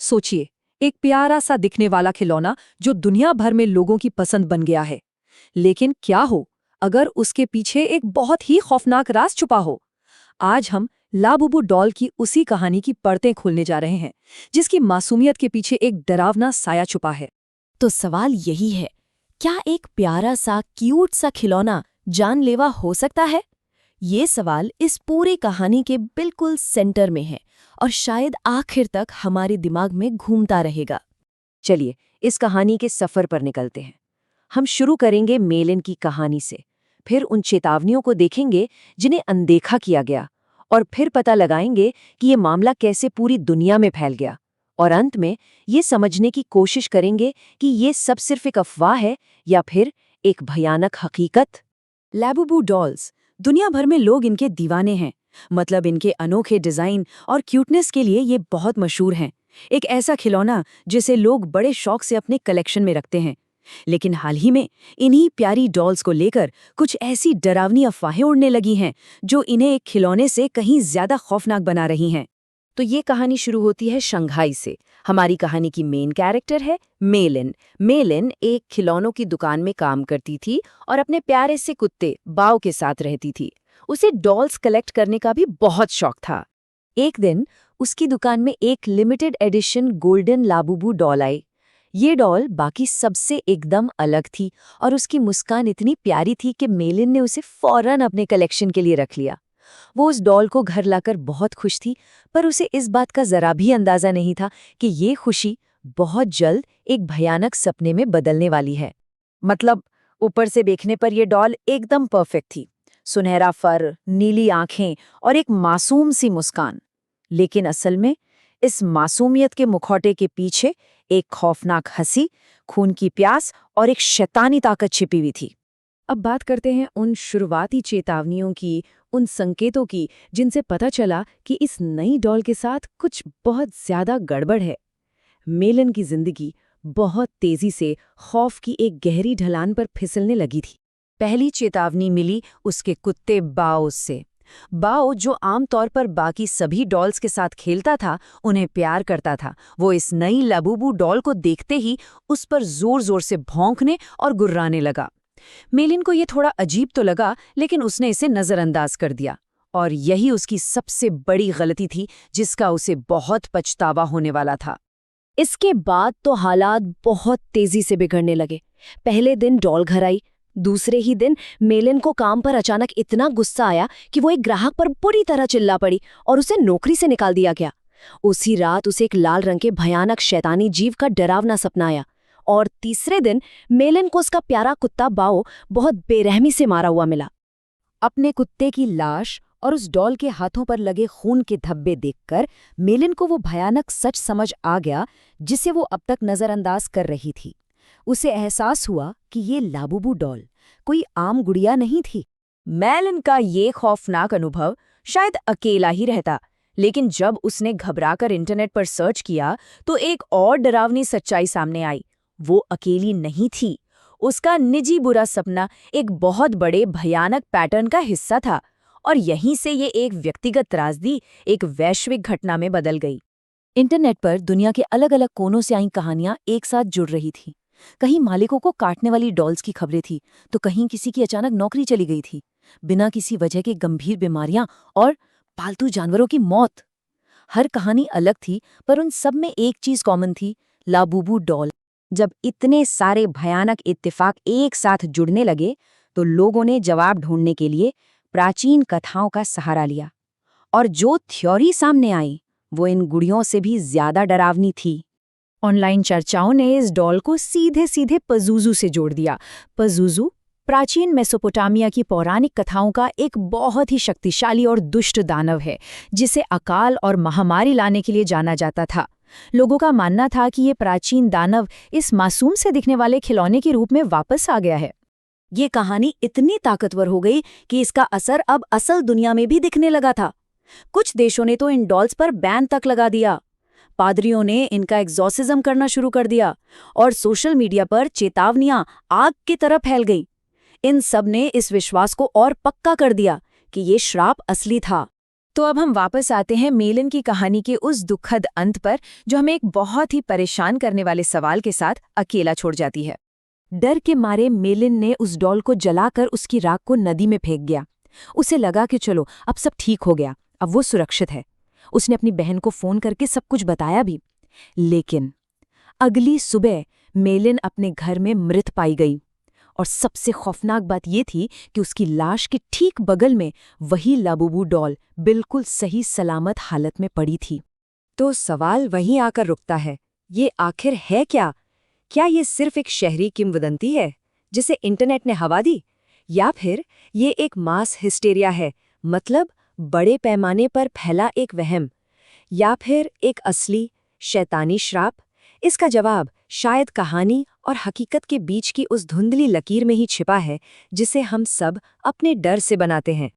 सोचिए, एक प्यारा सा दिखने वाला खिलौना जो दुनिया भर में लोगों की पसंद बन गया है। लेकिन क्या हो अगर उसके पीछे एक बहुत ही खौफनाक राज छुपा हो? आज हम लाबुबू डॉल की उसी कहानी की परतें खोलने जा रहे हैं, जिसकी मासूमियत के पीछे एक डरावना साया छुपा है। तो सवाल यही है, क्या एक प्यारा सा क्यूट सा खिलौना जानलेवा हो सकता है? ये सवाल इस पूरी कहानी के बिल्कुल सेंटर में है और शायद आखिर तक हमारे दिमाग में घूमता रहेगा। चलिए इस कहानी के सफर पर निकलते हैं। हम शुरू करेंगे मेलिन की कहानी से, फिर उन चेतावनियों को देखेंगे जिन्हें अनदेखा किया गया, और फिर पता लगाएंगे कि ये मामला कैसे पूरी दुनिया में फैल गया। और अंत में ये समझने की कोशिश करेंगे कि ये सब सिर्फ एक अफवाह है या फिर एक भयानक हकीकत। लाबुबू डॉल्स, दुनिया भर में लोग इनके दीवाने हैं। मतलब इनके अनोखे डिजाइन और क्यूटनेस के लिए ये बहुत मशहूर हैं। एक ऐसा खिलौना जिसे लोग बड़े शौक से अपने कलेक्शन में रखते हैं। लेकिन हाल ही में इन्हीं प्यारी डॉल्स को लेकर कुछ ऐसी डरावनी अफवाहें उड़ने लगी हैं जो इन्हें एक खिलौने से कहीं ज्यादा खौफनाक बना रही हैं। तो ये कहानी शुरू होती है शंघाई से। हमारी कहानी की मेन कैरेक्टर है मेलिन। मेलिन एक खिलौनों की दुकान में काम करती थी और अपने प्यारे से कुत्ते बाओ के साथ रहती थी। उसे डॉल्स कलेक्ट करने का भी बहुत शौक था। एक दिन उसकी दुकान में एक लिमिटेड एडिशन गोल्डन लाबुबू डॉल आई। ये डॉल बाकी सबसे एकदम अलग थी और उसकी मुस्कान इतनी प्यारी थी कि मेलिन ने उसे फौरन अपने कलेक्शन के लिए रख लिया। वो उस डॉल को घर लाकर बहुत खुश थी, पर उसे इस बात का जरा भी अंदाजा नहीं था कि ये खुशी बहुत जल्द एक भयानक सपने में बदलने वाली है। मतलब ऊपर से देखने पर यह डॉल एकदम परफेक्ट थी, सुनहरा फर, नीली आंखें और एक मासूम सी मुस्कान। लेकिन असल में इस मासूमियत के मुखौटे के पीछे एक खौफनाक हंसी, खून की प्यास और एक शैतानी ताकत छिपी हुई थी। अब बात करते हैं उन शुरुआती चेतावनियों की, उन संकेतों की जिनसे पता चला कि इस नई डॉल के साथ कुछ बहुत ज्यादा गड़बड़ है। मेलिन की जिंदगी बहुत तेजी से खौफ की एक गहरी ढलान पर फिसलने लगी थी। पहली चेतावनी मिली उसके कुत्ते बाओ से। बाओ, जो आमतौर पर बाकी सभी डॉल्स के साथ खेलता था, उन्हें प्यार करता था, वो इस नई लाबुबू डॉल को देखते ही उस पर जोर जोर से भौंकने और गुर्राने लगा। मेलिन को ये थोड़ा अजीब तो लगा, लेकिन उसने इसे नजरअंदाज कर दिया। और यही उसकी सबसे बड़ी गलती थी, जिसका उसे बहुत पछतावा होने वाला था। इसके बाद तो हालात बहुत तेजी से बिगड़ने लगे। पहले दिन डॉल घर आई। दूसरे ही दिन मेलिन को काम पर अचानक इतना गुस्सा आया कि वो एक ग्राहक पर बुरी तरह चिल्ला पड़ी और उसे नौकरी से निकाल दिया गया। उसी रात उसे एक लाल रंग के भयानक शैतानी जीव का डरावना सपना आया। और तीसरे दिन मेलिन को उसका प्यारा कुत्ता बाओ बहुत बेरहमी से मारा हुआ मिला। अपने कुत्ते की लाश और उस डॉल के हाथों पर लगे खून के धब्बे देखकर मेलिन को वो भयानक सच समझ आ गया जिसे वो अब तक नजरअंदाज कर रही थी। उसे एहसास हुआ कि ये लाबुबू डॉल कोई आम गुड़िया नहीं थी। मेलिन का ये खौफनाक अनुभव शायद अकेला ही रहता, लेकिन जब उसने घबराकर इंटरनेट पर सर्च किया तो एक और डरावनी सच्चाई सामने आई। वो अकेली नहीं थी। उसका निजी बुरा सपना एक बहुत बड़े भयानक पैटर्न का हिस्सा था, और यहीं से ये एक व्यक्तिगत त्रासदी एक वैश्विक घटना में बदल गई। इंटरनेट पर दुनिया के अलग अलग कोनों से आई कहानियां एक साथ जुड़ रही थीं। कहीं मालिकों को काटने वाली डॉल्स की खबरें थी, तो कहीं किसी की अचानक नौकरी चली गई थी, बिना किसी वजह के गंभीर बीमारियां और पालतू जानवरों की मौत। हर कहानी अलग थी, पर उन सब में एक चीज कॉमन थी, लाबुबू डॉल। जब इतने सारे भयानक इत्तेफाक एक साथ जुड़ने लगे तो लोगों ने जवाब ढूंढने के लिए प्राचीन कथाओं का सहारा लिया, और जो थ्योरी सामने आई वो इन गुड़ियों से भी ज्यादा डरावनी थी। ऑनलाइन चर्चाओं ने इस डॉल को सीधे सीधे पज़ुज़ू से जोड़ दिया। पज़ुज़ू प्राचीन मेसोपोटामिया की पौराणिक कथाओं का एक बहुत ही शक्तिशाली और दुष्ट दानव है, जिसे अकाल और महामारी लाने के लिए जाना जाता था। लोगों का मानना था कि ये प्राचीन दानव इस मासूम से दिखने वाले खिलौने के रूप में वापस आ गया है। ये कहानी इतनी ताकतवर हो गई कि इसका असर अब असल दुनिया में भी दिखने लगा था। कुछ देशों ने तो इन डॉल्स पर बैन तक लगा दिया। पादरियों ने इनका एग्जॉर्सिज्म करना शुरू कर दिया और सोशल मीडिया पर चेतावनियां आग की तरह फैल गई। इन सब ने इस विश्वास को और पक्का कर दिया कि ये श्राप असली था। तो अब हम वापस आते हैं मेलन की कहानी के उस दुखद अंत पर, जो हमें एक बहुत ही परेशान करने वाले सवाल के साथ अकेला छोड़ जाती है। डर के मारे मेलिन ने उस डॉल को जलाकर उसकी राख को नदी में फेंक दिया। उसे लगा कि चलो अब सब ठीक हो गया, अब वो सुरक्षित है। उसने अपनी बहन को फोन करके सब कुछ बताया भी। लेकिन अगली सुबह मेलिन अपने घर में मृत पाई गई, और सबसे खौफनाक बात ये थी कि उसकी लाश के ठीक बगल में वही लाबूबू डॉल बिल्कुल सही सलामत हालत में पड़ी थी। तो सवाल वहीं आकर रुकता है, ये आखिर है क्या? क्या ये सिर्फ एक शहरी किंवदंती है जिसे इंटरनेट ने हवा दी, या फिर ये एक मास हिस्टेरिया है, मतलब बड़े पैमाने पर फैला एक वहम, या फिर एक असली शैतानी श्राप? इसका जवाब शायद कहानी और हकीकत के बीच की उस धुंधली लकीर में ही छिपा है, जिसे हम सब अपने डर से बनाते हैं।